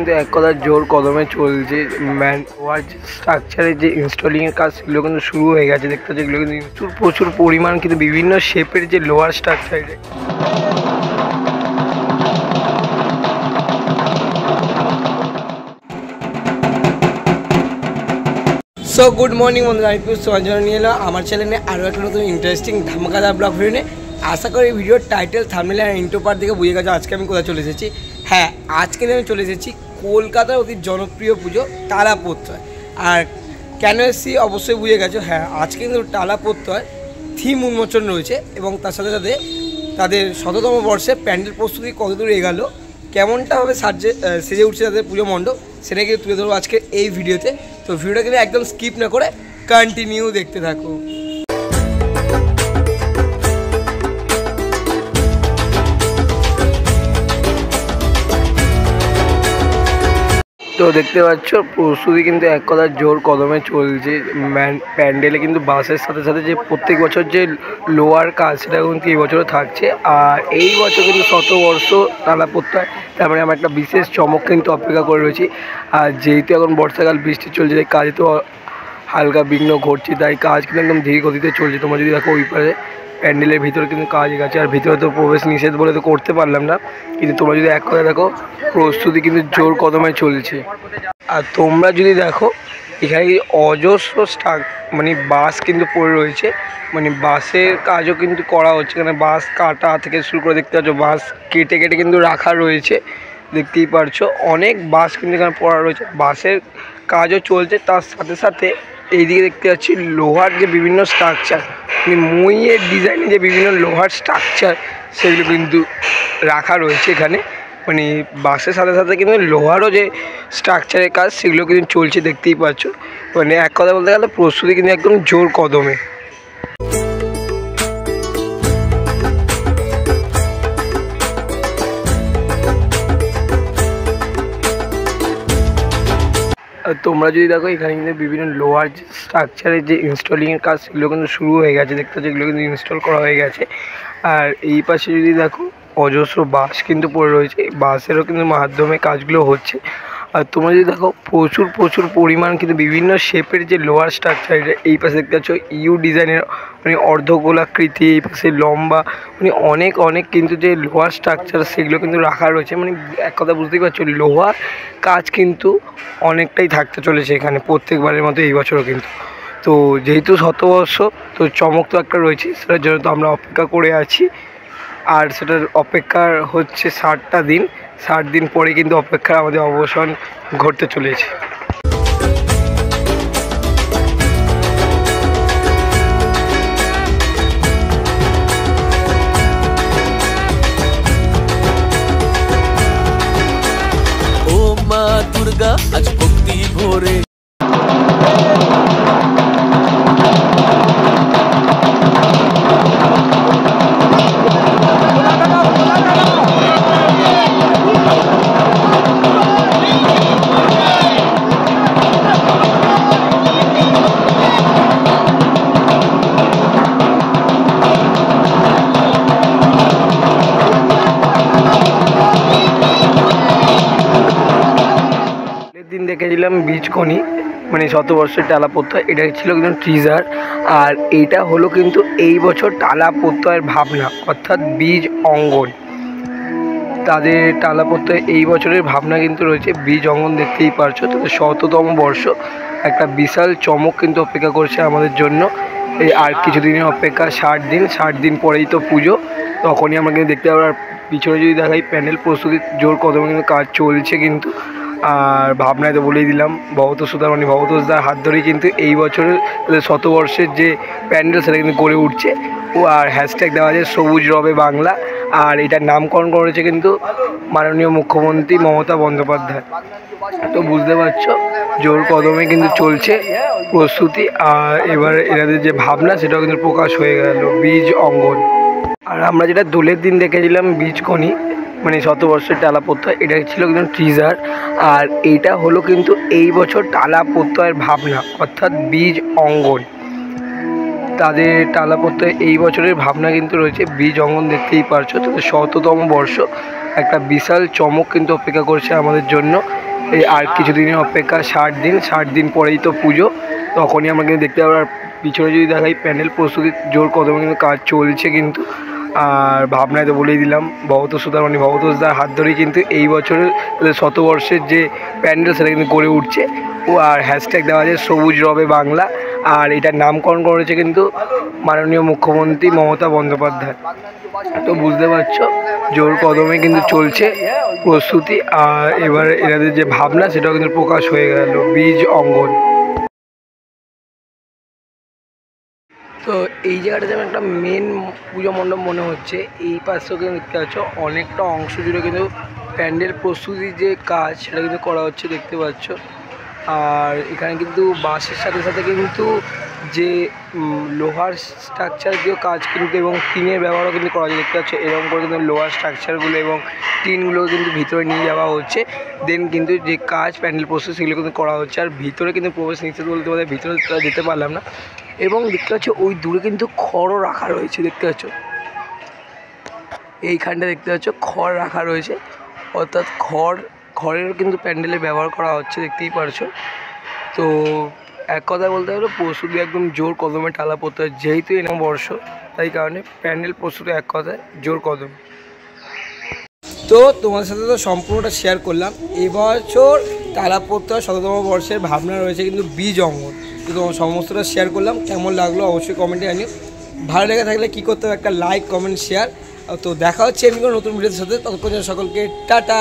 কিন্তু এক কথা জোর কদমে চলছে। ম্যান ওয়ার স্ট্রাকচারের যে ইনস্টলিংয়ের কাজ সেগুলো কিন্তু শুরু হয়ে গেছে। দেখতে হচ্ছে এগুলো কিন্তু প্রচুর পরিমাণ কিন্তু বিভিন্ন শেপের যে লোয়ার স্ট্রাকচারে। সো গুড মর্নিং বন্ধুরা, আমি সঞ্জনা নিয়ে এলাম আমার চ্যানেলে আরও একটা নতুন ইন্টারেস্টিং ধামাকাদার ব্লগ ভিডিও। আশা করি ভিডিওর টাইটেল থাম্বনেল আর ইন্ট্রো পার্ট থেকে বুঝে গেছো আজকে আমি কোথায় চলে এসেছি। হ্যাঁ, আজকে আমি চলে এসেছি কলকাতার অতি জনপ্রিয় পুজো টালা প্রত্যয়। আর কেন এসেছি অবশ্যই বুঝে গেছো। হ্যাঁ, আজকে কিন্তু টালা প্রত্যয় থিম উন্মোচন রয়েছে এবং তার সাথে সাথে তাদের ১০০তম বর্ষে প্যান্ডেল প্রস্তুতি কতদূর এগালো, কেমনটাভাবে সেজে উঠছে তাদের পুজো মণ্ডপ, সেটা কিন্তু তুলে ধরবো আজকে এই ভিডিওতে। তো ভিডিওটা কিন্তু একদম স্কিপ না করে কন্টিনিউ দেখতে থাকো। তো দেখতে পাচ্ছ প্রস্তুতি কিন্তু এক কথার জোর কদমে চলছে। প্যান্ডেলে কিন্তু বাসের সাথে সাথে যে প্রত্যেক বছর যে লোয়ার কাজ সেটা কিন্তু এই বছরও থাকছে। আর এই বছর কিন্তু ১০০বর্ষ টালা প্রত্যয়, তারপরে আমরা একটা বিশেষ চমক কিন্তু অপেক্ষা করে রয়েছি। আর যেহেতু এখন বর্ষাকাল, বৃষ্টি চলছে, তাই কাজে তো হালকা বিঘ্ন ঘটছে, তাই কাজ কিন্তু একদম ধীর গতিতে চলছে। তোমরা যদি দেখো ওই পারে প্যান্ডেলের ভিতরে কিন্তু কাজ গেছে, আর ভিতরে তো প্রবেশ নিষেধ বলে তো করতে পারলাম না, কিন্তু তোমরা যদি এক কথা দেখো প্রস্তুতি কিন্তু জোর কদমে চলছে। আর তোমরা যদি দেখো এখানে অজস্র বাস কিন্তু পড়ে রয়েছে, বাসের কাজও কিন্তু করা হচ্ছে। এখানে বাস কাটা থেকে শুরু করে দেখতে পাচ্ছ, বাস কেটে কেটে কিন্তু রাখা রয়েছে, দেখতেই পারছো অনেক বাস কিন্তু এখানে পড়া রয়েছে, বাসের কাজও চলছে। তার সাথে সাথে এইদিকে দেখতে পাচ্ছি লোহার যে বিভিন্ন স্ট্রাকচার, মইয়ের ডিজাইনে যে বিভিন্ন লোহার স্ট্রাকচার সেগুলো কিন্তু রাখা রয়েছে এখানে। বাসের সাথে সাথে কিন্তু লোহারও যে স্ট্রাকচারের কাজ সেগুলো কিন্তু চলছে, দেখতেই পাচ্ছ। এক কথা বলতে গেলে প্রস্তুতি কিন্তু একদম জোর কদমে। তোমরা যদি দেখো এখানে কিন্তু বিভিন্ন লোহার যে স্ট্রাকচারের যে ইনস্টলিংয়ের কাজ সেগুলো কিন্তু শুরু হয়ে গেছে, দেখতে হচ্ছে এগুলো কিন্তু ইনস্টল করা হয়ে গেছে। আর এই পাশে যদি দেখো অজস্র বাস কিন্তু পড়ে রয়েছে, বাসেরও কিন্তু মাধ্যমে কাজগুলো হচ্ছে। আর তোমরা যদি দেখো প্রচুর পরিমাণ কিন্তু বিভিন্ন শেপের যে লোহার স্ট্রাকচার, এই পাশে দেখতে পাচ্ছ ইউ ডিজাইনের অর্ধগোলাকৃতি, এই পাশে লম্বা, অনেক কিন্তু যে লোহার স্ট্রাকচার সেগুলো কিন্তু রাখা রয়েছে। এক কথা বুঝতেই পারছো লোহার কাজ কিন্তু অনেকটাই থাকতে চলেছে এখানে প্রত্যেকবারের মতো এই বছরও কিন্তু। তো যেহেতু ১০০বর্ষ, তো চমক তো একটা রয়েছে, সেটার জন্য তো আমরা অপেক্ষা করে আছি। আর সেটার অপেক্ষার হচ্ছে ৬০টা দিন, ৬০ দিন পরে কিন্তু অপেক্ষার আমাদের অবসান ঘটতে চলেছে। ও মা দুর্গা আজ ভক্তি ভরে দিন দেখেছিলাম বীজকণি, ১০০বর্ষের টালা প্রত্যয়, এটা ছিল কিন্তু ট্রিজার। আর এইটা হলো কিন্তু এই বছর টালা প্রত্যয়ের ভাবনা, অর্থাৎ বীজ অঙ্গন। তাদের টালা প্রত্যয় এই বছরের ভাবনা কিন্তু রয়েছে বীজ অঙ্গন, দেখতেই পারছো। তাদের ১০০তম বর্ষ, একটা বিশাল চমক কিন্তু অপেক্ষা করছে আমাদের জন্য। এই আর কিছুদিনের অপেক্ষা, ৬০ দিন পরেই তো পুজো, তখনই আমরা কিন্তু দেখতে পাবো। আর পিছনে যদি দেখাই প্যান্ডেল প্রস্তুতির জোর কদমে কিন্তু কাজ চলছে কিন্তু। আর ভাবনায় তো বলেই দিলাম, ভবতোষদার ভবতোষদার হাত ধরেই কিন্তু এই বছরের ১০০বর্ষের যে প্যান্ডেল সেটা কিন্তু গড়ে উঠছে। ও আর হ্যাশট্যাগ দেওয়া আছে সবুজ রবে বাংলা। আর এটার নামকরণ করেছে কিন্তু মাননীয় মুখ্যমন্ত্রী মমতা বন্দ্যোপাধ্যায়। তো বুঝতে পারছো জোর কদমে কিন্তু চলছে প্রস্তুতি। আর এবার এনাদের যে ভাবনা সেটাও কিন্তু প্রকাশ হয়ে গেল, বীজ অঙ্গন। আর আমরা যেটা দোলের দিন দেখেছিলাম বীজকণি, ১০০বর্ষের টালা প্রত্যয়, এটা ছিল কিন্তু ট্রিজার। আর এইটা হলো কিন্তু এই বছর টালা প্রত্যয়ের ভাবনা, অর্থাৎ বীজ অঙ্গন। তাদের টালা প্রত্যয় এই বছরের ভাবনা কিন্তু রয়েছে বীজ অঙ্গন, দেখতেই পারছো। তাদের ১০০তম বর্ষ, একটা বিশাল চমক কিন্তু অপেক্ষা করছে আমাদের জন্য। এই আর কিছুদিনের অপেক্ষা, 60 দিন পরেই তো পুজো, তখনই আমরা কিন্তু দেখতে পাবো। আর পিছনে যদি দেখাই প্যান্ডেল প্রস্তুতির জোর কদমে কিন্তু কাজ চলছে কিন্তু। আর ভাবনায় তো বলেই দিলাম, ভবতোষ সুধামণি ভবতোষদার হাত ধরেই কিন্তু এই বছরের শতবর্ষের যে প্যান্ডেল সেটা কিন্তু গড়ে উঠছে। ও আর হ্যাশট্যাগ দেওয়া আছে সবুজ রবে বাংলা, আর এটার নামকরণ করেছে কিন্তু মাননীয় মুখ্যমন্ত্রী মমতা বন্দ্যোপাধ্যায়। তো বুঝতে পারছো জোর কদমে কিন্তু চলছে প্রস্তুতি। আর এবার এনাদের যে ভাবনা সেটাও কিন্তু প্রকাশ হয়ে গেল, বীজ অঙ্গন। তো এই জায়গাটা যেমন একটা মেন পুজো মণ্ডপ মনে হচ্ছে, এই পাশেও কিন্তু দেখতে পাচ্ছ অনেকটা অংশ জুড়ে কিন্তু প্যান্ডেল প্রস্তুতির যে কাজ সেটা কিন্তু করা হচ্ছে দেখতে পাচ্ছ। আর এখানে কিন্তু বাঁশের সাথে সাথে কিন্তু যে লোহার স্ট্রাকচার দিয়েও কাজ কিন্তু এবং টিনের ব্যবহারও কিন্তু করা যায় দেখতে পাচ্ছ। এরকম করে কিন্তু লোহার স্ট্রাকচারগুলো এবং টিনগুলো কিন্তু ভিতরে নিয়ে যাওয়া হচ্ছে, দেন কিন্তু যে কাজ প্যান্ডেল প্রস্তুত সেগুলো কিন্তু করা হচ্ছে। আর ভিতরে কিন্তু প্রবেশ নিষেধ বলতে পারে, ভিতরে যেতে পারলাম না। এবং দেখতে পাচ্ছ ওই দূরে কিন্তু খড়ও রাখা রয়েছে দেখতে পাচ্ছ, এইখানটা দেখতে পাচ্ছ খড় রাখা রয়েছে, অর্থাৎ খড়েরও কিন্তু প্যান্ডেলে ব্যবহার করা হচ্ছে দেখতেই পারছো। তো এক কথা বলতে গেলে প্রস্তুতি একদম জোর কদমে টালা পড়তে হয়, যেহেতু এই বর্ষ তাই কারণে প্যান্ডেল প্রস্তুতি এক কথায় জোর কদম। তো তোমাদের সাথে তো সম্পূর্ণটা শেয়ার করলাম। এবছর টালা পড়তে হয় ১৭তম বর্ষের ভাবনা রয়েছে কিন্তু বীজ অঙ্গন। তো তোমার সমস্তটা শেয়ার করলাম, কেমন লাগলো অবশ্যই কমেন্টে জানিও। ভালো লেগে থাকলে কী করতে হবে, একটা লাইক কমেন্ট শেয়ার। তো দেখা হচ্ছে এমনি কোনো নতুন ভিডিওর সাথে, ততক্ষণ সকলকে টাটা।